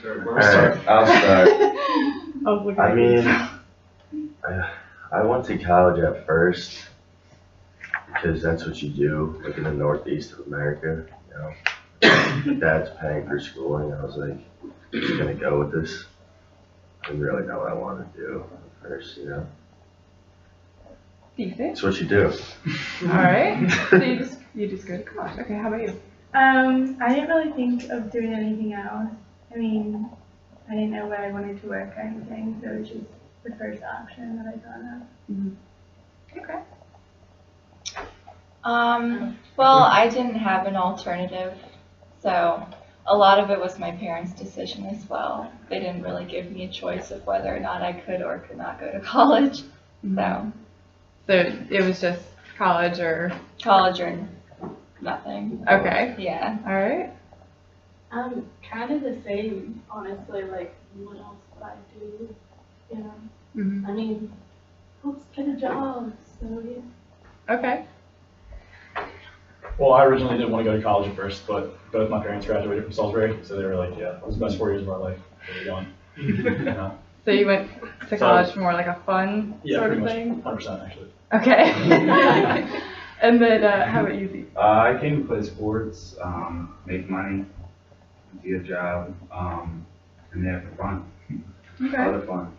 Alright, I'll start. I mean, I went to college at first because that's what you do, like in the Northeast of America, you know. My dad's paying for schooling. I was like, just gonna go with this. I didn't really know what I wanted to do at first, you know. Decent. That's what you do. Alright. So you just go to college. Okay, how about you? I didn't really think of doing anything else. I mean, I didn't know where I wanted to work or anything, so it was just the first option that I thought of. Okay. Well, I didn't have an alternative, so a lot of it was my parents' decision as well. They didn't really give me a choice of whether or not I could or could not go to college. So it was just college or nothing. okay. Yeah. All right. Kind of the same, honestly, like, what else would I do, you know? I mean, let's get a job, so yeah. Okay. Well, I originally didn't want to go to college at first, but both my parents graduated from Salisbury, so they were like, yeah, it was the best 4 years of our life. Where are you going? You know? So you went to college for more like a fun sort of thing? 100% actually. Okay. And then how about you, Z? I came to play sports, make money, get a job, and have fun. A lot of fun.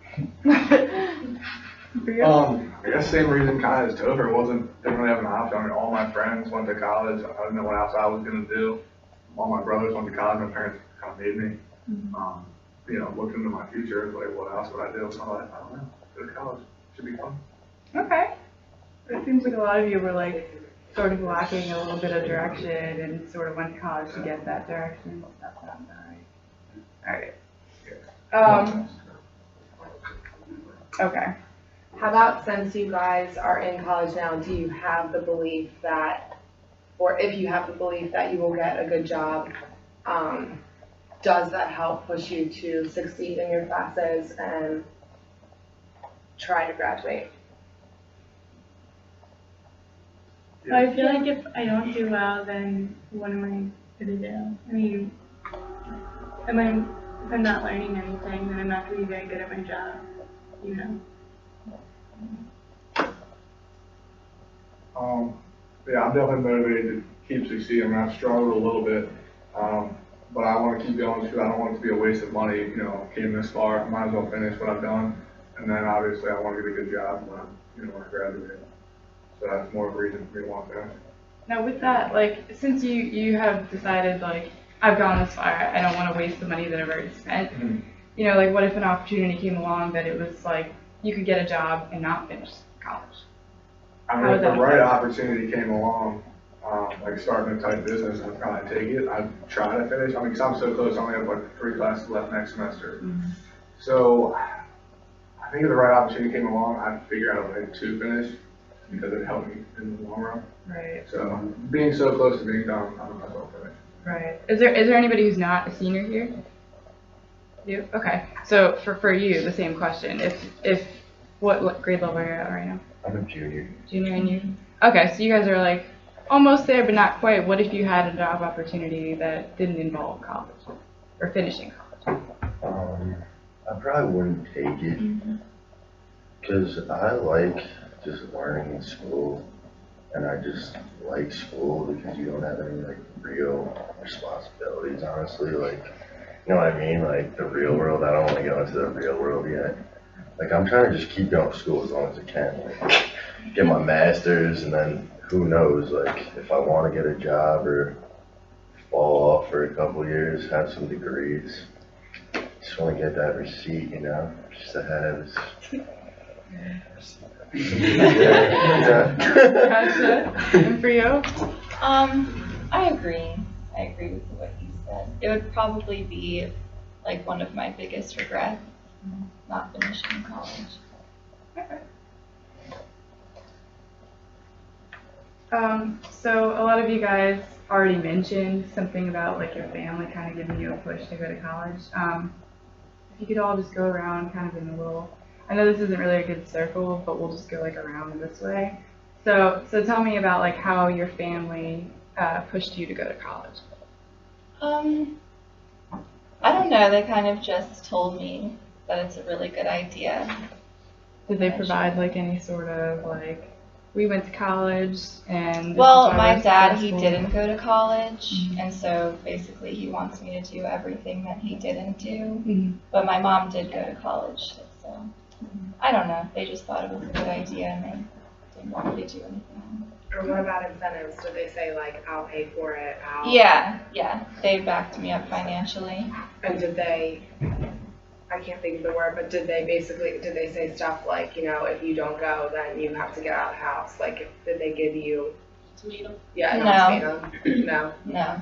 I guess same reason kind of as Topher, didn't really have an option. I mean, all my friends went to college. I didn't know what else I was gonna do. All my brothers went to college. My parents kind of made me. You know, looked into my future, like what else would I do with my life? I don't know. Go to college. Should be fun. Okay. It seems like a lot of you were like sort of lacking a little bit of direction and sort of went to college to get that direction. That sounds alright. Alright. Okay. How about, since you guys are in college now, do you have the belief that, or if you have the belief that you will get a good job, does that help push you to succeed in your classes and try to graduate? I feel like if I don't do well, then what am I gonna do? I mean, if I'm not learning anything, then I'm not gonna be very good at my job, you know? Yeah, I'm definitely motivated to keep succeeding. I mean, I've struggled a little bit, but I want to keep going because I don't want it to be a waste of money. You know, came this far, I might as well finish what I've done, and then obviously I want to get a good job when I graduate. So that's more of a reason for me to want to finish. Now with that, like, since you have decided, like, I've gone this far, I don't want to waste the money that I've already spent, you know, like, what if an opportunity came along that it was like, you could get a job and not finish college? I mean, if the right opportunity came along, like starting a type business, I'd probably take it. I'd try to finish. I mean, because I'm so close, I only have like 3 classes left next semester. So I think if the right opportunity came along, I'd figure out a way to finish because it'd help me in the long run. Right. So being so close to being done, I might as well finish. Right. Is there anybody who's not a senior here? You? Okay. So for you, the same question. If what grade level are you at right now? I'm a junior. Junior and you? Okay, so you guys are like almost there, but not quite. What if you had a job opportunity that didn't involve college or finishing college? I probably wouldn't take it because I like just learning in school, and I just like school because you don't have any like real responsibilities, honestly. Like, you know what I mean? Like the real world. I don't want to go into the real world yet. Like, I'm trying to just keep going to school as long as I can. Like, get my master's, and then who knows, like, if I want to get a job or fall off for a couple of years, have some degrees. Just want to get that receipt, you know, just to have. Gotcha. And for you? I agree with what you said. It would probably be like one of my biggest regrets, not finishing college. Okay. So a lot of you guys already mentioned something about like your family kind of giving you a push to go to college. If you could all just go around kind of in a little, I know this isn't really a good circle, but we'll just go like around this way. So tell me about like how your family pushed you to go to college. I don't know, they kind of just told me that it's a really good idea. Did they provide like any sort of like, we went to college and this Well, is why my we're dad, he successful? didn't go to college, Mhm. and so basically he wants me to do everything that he didn't do. Mhm. But my mom did go to college, so I don't know. They just thought it was a good idea, and they didn't want me to do anything. Or what about incentives? Did they say like, I'll pay for it, Yeah, they backed me up financially. And did they, I can't think of the word, but did they say stuff like, you know, if you don't go, then you have to get out of the house? Like, did they give you, Tomato. yeah, No. No. No.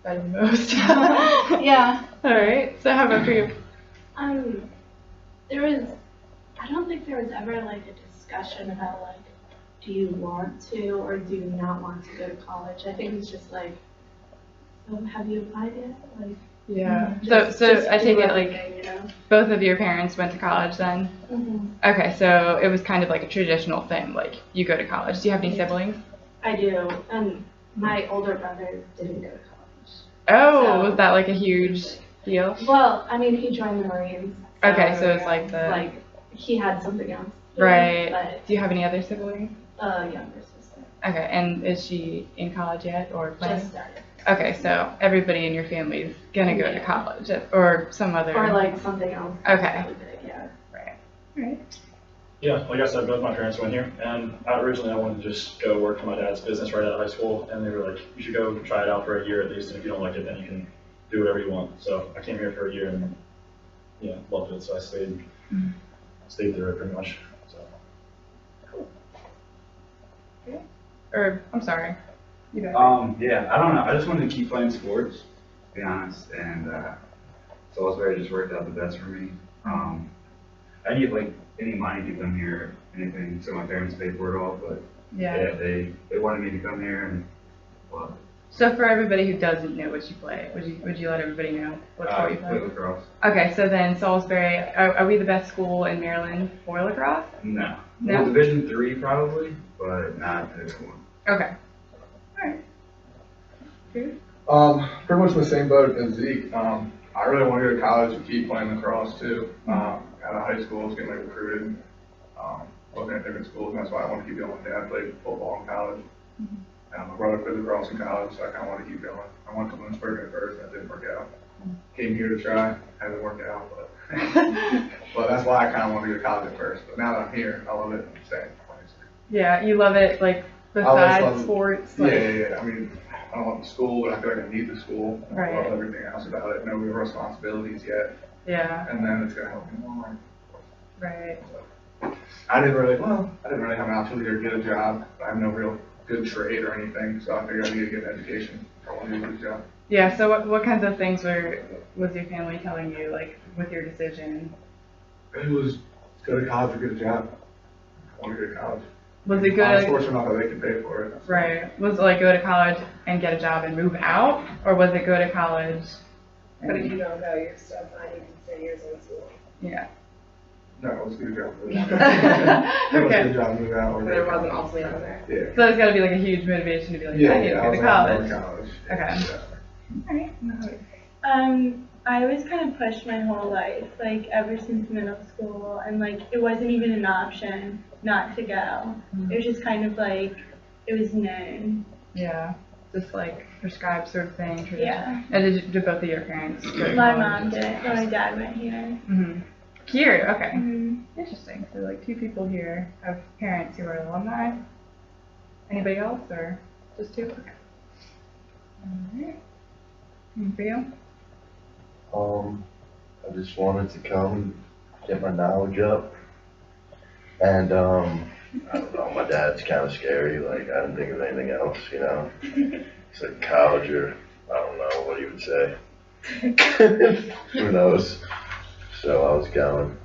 Better than most. Yeah. Alright, so how about for you? I don't think there was ever like a discussion about like, do you want to or do you not want to go to college? I think it's just like, so have you applied yet? Like, Yeah. just So I do take it like everything, you know? both of your parents went to college then? Okay, so it was kind of like a traditional thing, like you go to college. Do you have any siblings? I do, and my older brother didn't go to college. Oh, So- was that like a huge deal? Well, I mean, he joined the Marines. Okay, so it's like the, Like, he had something else. right. But Do you have any other siblings? a younger sister Okay, and is she in college yet or planning? just started. Okay, so everybody in your family is gonna go to Yeah. college or some other. Or like something else. Okay. Really big, yeah. Right. Yeah, like I said, both my parents went here, and originally I wanted to just go work for my dad's business right out of high school, and they were like, you should go try it out for a year at least, and if you don't like it, then you can do whatever you want. So I came here for a year and, yeah, loved it, so I stayed through it pretty much, so. Or, I'm sorry. You go. Yeah, I don't know. I just wanted to keep playing sports, to be honest, and Salisbury just worked out the best for me. I didn't get like any money to come here or anything, so my parents paid for it all, but Yeah. they wanted me to come here and, well, So for everybody who doesn't know what you play, would you let everybody know what sport you play play? lacrosse. Okay, so then Salisbury, are we the best school in Maryland for lacrosse? No. No? Well, Division III probably, but not Division I. Okay. Alright. Pretty much the same boat as Zeke. I really want to go to college and keep playing lacrosse too. Out of high school, I was getting like recruited, looking at different schools, and that's why I want to keep going. My dad played football in college. My brother played lacrosse in college, so I kind of want to keep going. I went to Lynchburg at first, that didn't work out. Came here to try, hasn't worked out, but but that's why I kind of want to go to college at first. But now that I'm here, I love it. I'm staying. Yeah, you love it, like, love besides fun. sports? Yeah, Like, yeah. I mean, I don't want the school, but I feel like I need the school. I Right. love everything else about it. No real responsibilities yet, yeah, and then it's gonna help me more. right. I didn't really have an opportunity to get a job. I have no real good trade or anything, so I figured I need to get an education. I want to do a good job. Yeah, so what kinds of things was your family telling you, like, with your decision? It was go to college or get a job. I want to go to college. Was it I was good? fortunate enough that they could pay for it. Right. Was it like go to college and get a job and move out? Or was it go to college? But if you don't go, you're still fine, you can stay years in school. Yeah. No, it was a good job. It was a Okay. good job to move out. or But go there to wasn't college. ultimately on there. Yeah. So it's gotta be like a huge motivation to be like, Yeah, I need to I go was to gonna college. go to college. Okay. Yeah. Alright. I was kind of pushed my whole life, like ever since middle school, and like it wasn't even an option not to go. It was just kind of like it was known. Yeah. Just like prescribed sort of thing, tradition. Yeah. And did both of your parents go to My college? mom didn't, but my dad went here. Mm-hmm. Here, okay. Mhm. Interesting. So like 2 people here have parents who are alumni. Anybody else or just 2? Okay. Alright. And for you? I just wanted to come, get my knowledge up, and, I don't know, my dad's kind of scary, like, I didn't think of anything else, you know? It's like college or, I don't know what he would say. Who knows? So I was going.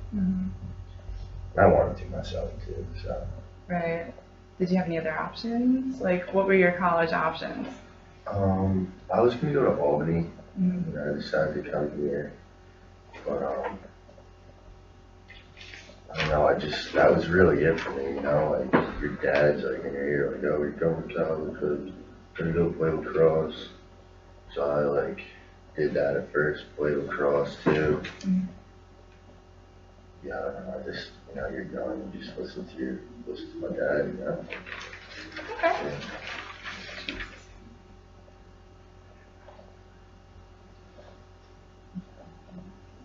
I wanted to myself too, so. Right. Did you have any other options? Like, what were your college options? I was gonna go to Albany, Mm-hmm. and I decided to come here, but, I don't know, that was really it for me, you know, like, your dad's like, and you're here, like, oh, you're going to college, because you're gonna go play lacrosse. So I like did that at first, played lacrosse too. Yeah, I don't know, I just, you know, you're young, you just listen to my dad, you know. Okay.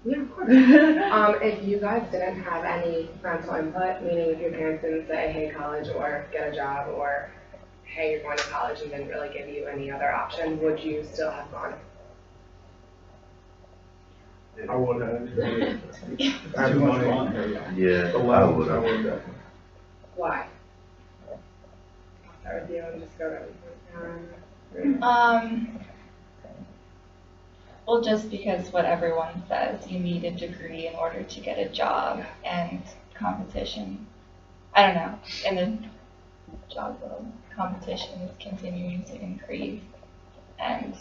Yeah, of course. If you guys didn't have any parental input, meaning if your parents didn't say, hey, college, or get a job, or hey, you're going to college, and didn't really give you any other option, would you still have gone? I would have. Too much fun. Yeah, The I levels, would I have. would definitely. Why? I'll start with you and just go to Well, just because what everyone says, you need a degree in order to get a job, and competition, I don't know, in the job world, competition is continuing to increase. And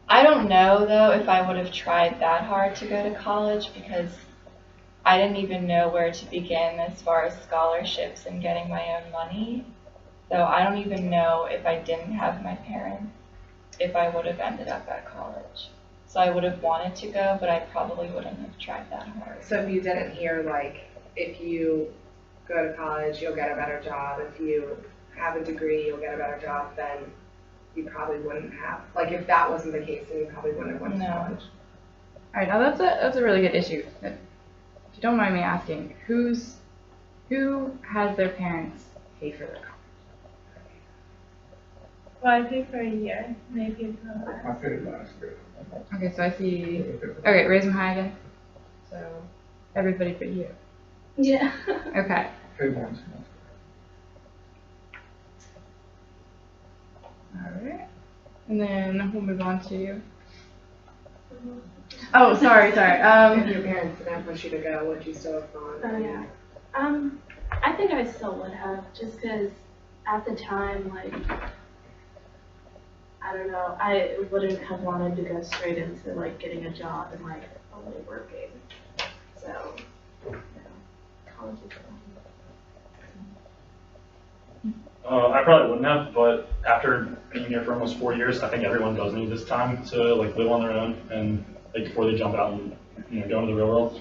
I don't know, though, if I would have tried that hard to go to college, because I didn't even know where to begin as far as scholarships and getting my own money. So I don't even know if I didn't have my parents, if I would have ended up at college. So I would have wanted to go, but I probably wouldn't have tried that hard. So if you didn't hear, like, if you go to college, you'll get a better job. If you have a degree, you'll get a better job, then you probably wouldn't have. Like, if that wasn't the case, then you probably wouldn't have went to college. Alright, now that's a really good issue. If you don't mind me asking, who has their parents pay for their college? Well, I paid for a year, and I paid for a I last. paid last year. Okay, so I see. Okay, raise them high again. So everybody but you. Yeah. Okay. Paid once. Alright. And then we'll move on to. Oh, sorry. If your parents didn't push you to go, would you still have gone? Oh, yeah. I think I still would have, just because at the time, like, I don't know, I wouldn't have wanted to go straight into, like, getting a job and, like, only working. So, yeah, college is I probably wouldn't have, but after being here for almost 4 years, I think everyone does need this time to like live on their own and like before they jump out and go into the real world.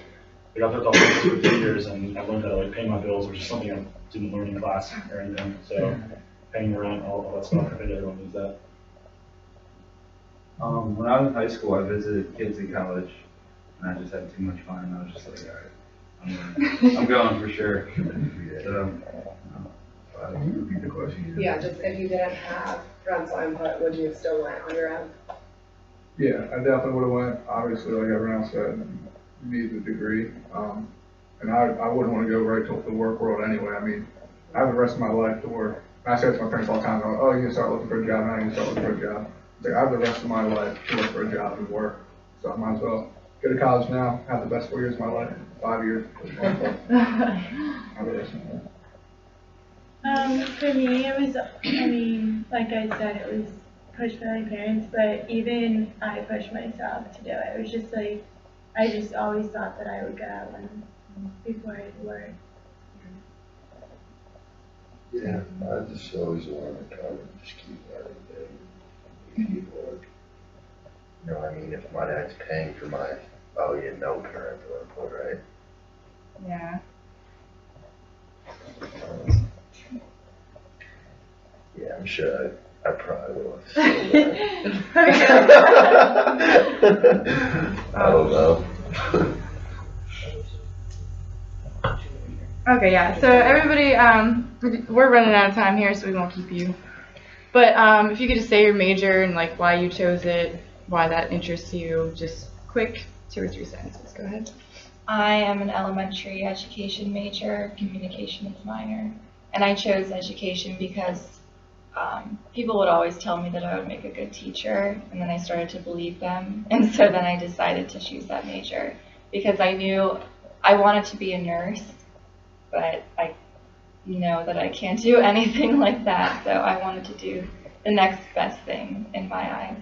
Like I've lived off campus for 2 years and I've learned how to like pay my bills, which is something I didn't learn in class or anything. So paying rent, all that stuff, I think everyone needs that. When I was in high school, I visited kids in college, and I just had too much fun. I was just like, all right, I'm going for sure. So, Can you repeat the question? Yeah, just if you didn't have parental input, would you have still went on your own? Yeah, I definitely would have went, obviously, like everyone else said, you need the degree. And I wouldn't want to go right to the work world anyway. I mean, I have the rest of my life to work. And I say it to my parents all the time, oh, you can start looking for a job now, you can start looking for a job. It's like, I have the rest of my life to look for a job and work. So I might as well go to college now, have the best 4 years of my life, 5 years. I really For me, it was, I mean, like I said, it was pushed by my parents, but even I pushed myself to do it. It was just like, I just always thought that I would go and before I'd work. Yeah, I just always wanted to kind of just keep learning, keep work. You know, I mean, if my dad's paying for my, oh, yeah, no parental input, right? Yeah. Yeah, I'm sure I probably will. I don't know. Okay, yeah. So everybody, we're running out of time here, so we won't keep you. But if you could just say your major and like why you chose it, why that interests you, just quick 2 or 3 sentences. Go ahead. I am an elementary education major, communications minor, and I chose education because people would always tell me that I would make a good teacher, and then I started to believe them, and so then I decided to choose that major because I knew I wanted to be a nurse, but I know that I can't do anything like that, so I wanted to do the next best thing in my eyes.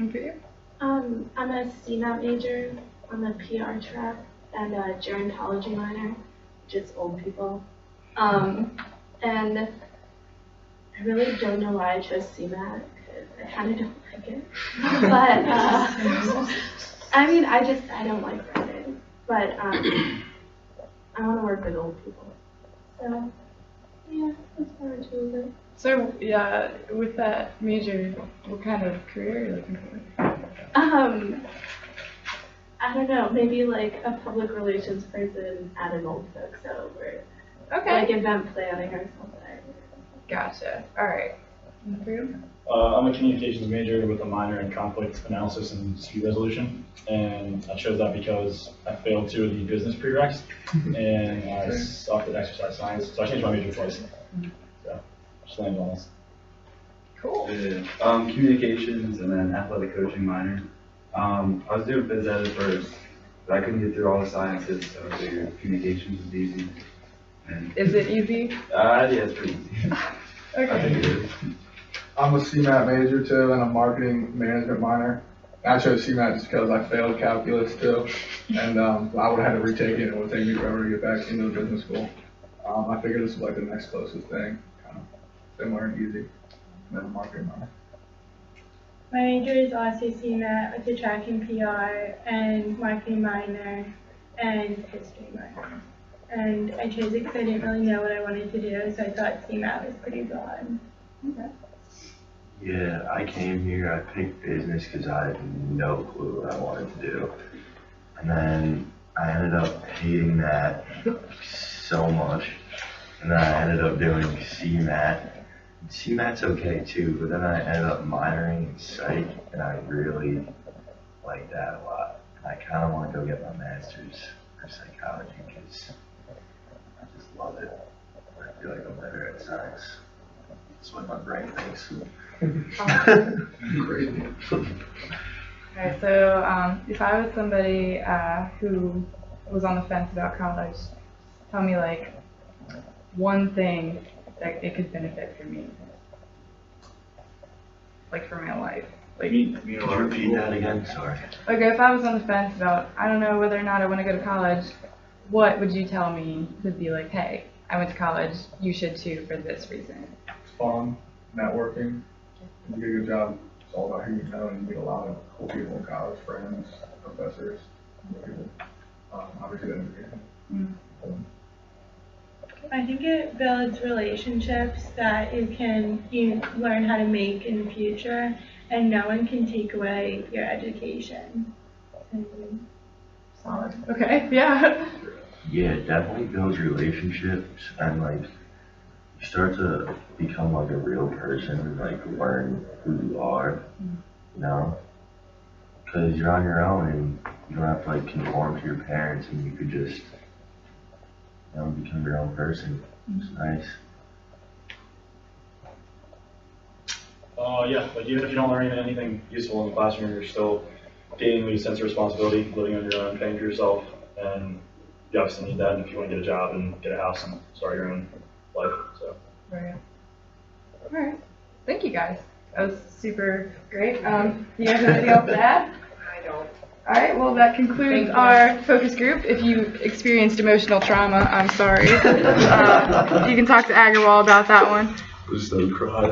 Okay. I'm a CMAT major on the PR track and a gerontology minor, which is old people. And I really don't know why I chose CMAT, because I kind of don't like it. But, I mean, I don't like writing. But, I want to work with old people. So, yeah, that's what I choose it. So, yeah, with that major, what kind of career are you looking for? I don't know, maybe like a public relations person at an old folks home or like event planning or something. Gotcha. All right. I'm a communications major with a minor in conflict analysis and dispute resolution, and I chose that because I failed 2 of the business prereqs, and I sucked at exercise science, so I changed my major twice. So, just landed on this. Cool. Yeah. Communications and then athletic coaching minor. I was doing phys ed at first, but I couldn't get through all the sciences, so I figured communications was easy. And Is it easy? yeah, it's pretty easy. I think it is. I'm a CMAT major too, and a marketing management minor. I chose CMAT just because I failed calculus too, and I would have had to retake it, and it would take me forever to get back into the business school. I figured this was like the next closest thing, kind of similar and easy, and then a marketing minor. My major is also CMAT with the track and PR and marketing minor and history minor. And I chose it because I didn't really know what I wanted to do, so I thought CMAT was pretty broad. Okay. Yeah, I came here, I picked business because I had no clue what I wanted to do. And then I ended up hating that so much. And then I ended up doing CMAT. CMAT's okay too, but then I ended up minoring in psych, and I really like that a lot. I kind of want to go get my master's for psychology because I just love it. I feel like I'm better at science. That's what my brain thinks. Crazy. Alright, so if I was somebody who was on the fence about college, tell me like one thing that it could benefit for me, like for my life. Like, Could you repeat that again? Sorry. Okay, if I was on the fence about, I don't know whether or not I want to go to college, what would you tell me to be like, hey, I went to college, you should too for this reason? It's fun, networking, you get a good job. It's all about who you know, and you meet a lot of cool people in college, friends, professors, people. Obviously, education. I think it builds relationships that you learn how to make in the future, and no one can take away your education. Solid. Okay, yeah. Yeah, it definitely builds relationships, and like you start to become like a real person and like learn who you are, you know? Because you're on your own and you don't have to like conform to your parents, and you could just, you know, become your own person. It's nice. Yeah, like even if you don't learn anything useful in the classroom, you're still gaining a sense of responsibility, living on your own, paying for yourself, and you obviously need that if you want to get a job and get a house and start your own life. So. Right. All right. Thank you guys. That was super great. Do you guys have anything else to add? I don't. All right. Well, that concludes our focus group. If you experienced emotional trauma, I'm sorry. You can talk to Agarwal about that one. I'm so crying.